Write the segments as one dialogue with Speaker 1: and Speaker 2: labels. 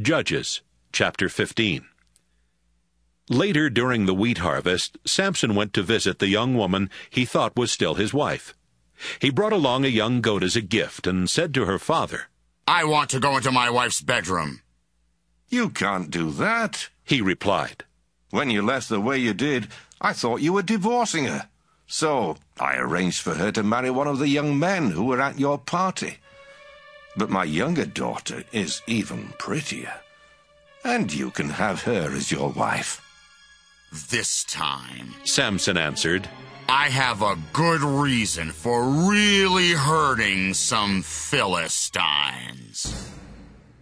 Speaker 1: Judges, chapter 15. Later during the wheat harvest, Samson went to visit the young woman he thought was still his wife. He brought along a young goat as a gift and said to her father,
Speaker 2: "I want to go into my wife's bedroom."
Speaker 3: "You can't do that,"
Speaker 1: he replied.
Speaker 3: "When you left the way you did, I thought you were divorcing her. So I arranged for her to marry one of the young men who were at your party. But my younger daughter is even prettier, and you can have her as your wife."
Speaker 2: "This time,"
Speaker 1: Samson answered,
Speaker 2: "I have a good reason for really hurting some Philistines."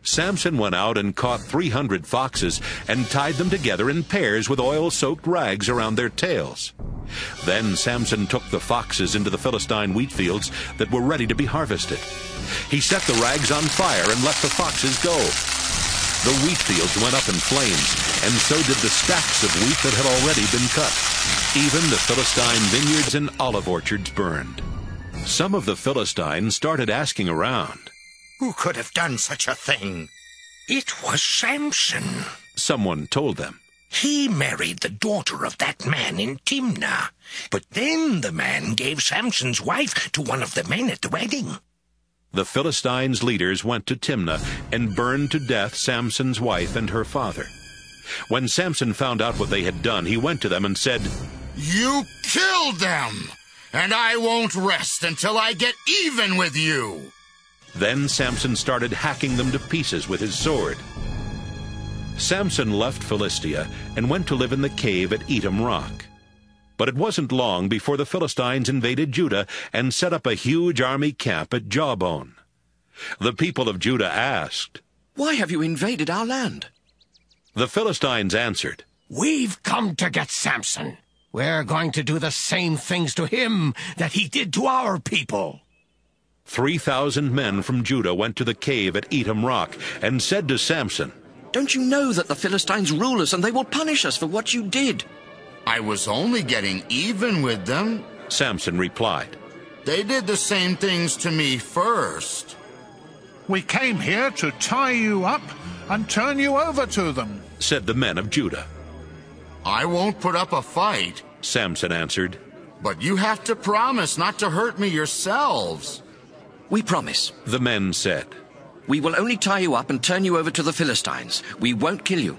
Speaker 1: Samson went out and caught 300 foxes and tied them together in pairs with oil-soaked rags around their tails. Then Samson took the foxes into the Philistine wheat fields that were ready to be harvested. He set the rags on fire and let the foxes go. The wheat fields went up in flames, and so did the stacks of wheat that had already been cut. Even the Philistine vineyards and olive orchards burned. Some of the Philistines started asking around,
Speaker 4: "Who could have done such a thing?"
Speaker 5: "It was Samson,"
Speaker 1: someone told them.
Speaker 5: "He married the daughter of that man in Timnah. But then the man gave Samson's wife to one of the men at the wedding."
Speaker 1: The Philistines' leaders went to Timnah and burned to death Samson's wife and her father. When Samson found out what they had done, he went to them and said,
Speaker 2: "You killed them, and I won't rest until I get even with you."
Speaker 1: Then Samson started hacking them to pieces with his sword. Samson left Philistia and went to live in the cave at Etam Rock. But it wasn't long before the Philistines invaded Judah and set up a huge army camp at Jawbone. The people of Judah asked,
Speaker 6: "Why have you invaded our land?"
Speaker 1: The Philistines answered,
Speaker 7: "We've come to get Samson. We're going to do the same things to him that he did to our people."
Speaker 1: 3,000 men from Judah went to the cave at Etam Rock and said to Samson,
Speaker 6: "Don't you know that the Philistines rule us and they will punish us for what you did?"
Speaker 2: "I was only getting even with them,"
Speaker 1: Samson replied.
Speaker 2: "They did the same things to me first."
Speaker 8: "We came here to tie you up and turn you over to them,"
Speaker 1: said the men of Judah.
Speaker 2: "I won't put up a fight,"
Speaker 1: Samson answered.
Speaker 2: "but you have to promise not to hurt me yourselves."
Speaker 6: "We promise,"
Speaker 1: the men said.
Speaker 6: "We will only tie you up and turn you over to the Philistines. We won't kill you."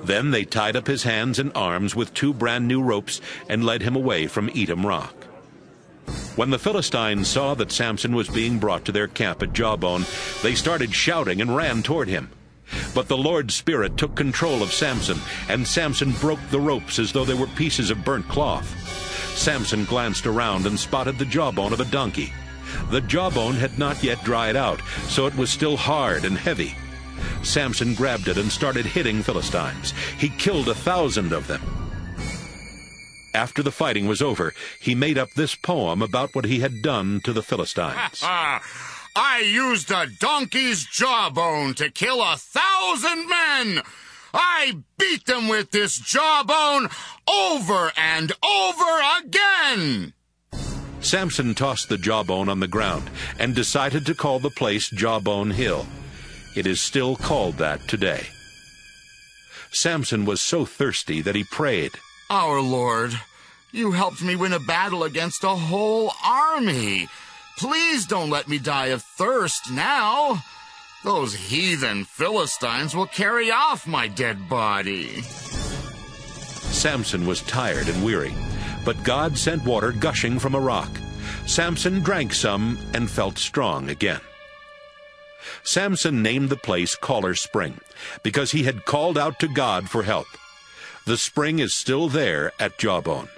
Speaker 1: Then they tied up his hands and arms with 2 brand-new ropes and led him away from Etam Rock. When the Philistines saw that Samson was being brought to their camp at Jawbone, they started shouting and ran toward him. But the Lord's Spirit took control of Samson, and Samson broke the ropes as though they were pieces of burnt cloth. Samson glanced around and spotted the jawbone of a donkey. The jawbone had not yet dried out, so it was still hard and heavy. Samson grabbed it and started hitting Philistines. He killed 1,000 of them. After the fighting was over, he made up this poem about what he had done to the Philistines.
Speaker 2: "I used a donkey's jawbone to kill 1,000 men. I beat them with this jawbone over and over again."
Speaker 1: Samson tossed the jawbone on the ground and decided to call the place Jawbone Hill. It is still called that today. Samson was so thirsty that he prayed,
Speaker 2: "Our Lord, you helped me win a battle against a whole army. Please don't let me die of thirst now. Those heathen Philistines will carry off my dead body."
Speaker 1: Samson was tired and weary, but God sent water gushing from a rock. Samson drank some and felt strong again. Samson named the place Caller Spring because he had called out to God for help. The spring is still there at Jawbone.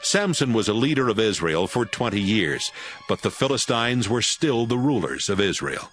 Speaker 1: Samson was a leader of Israel for 20 years, but the Philistines were still the rulers of Israel.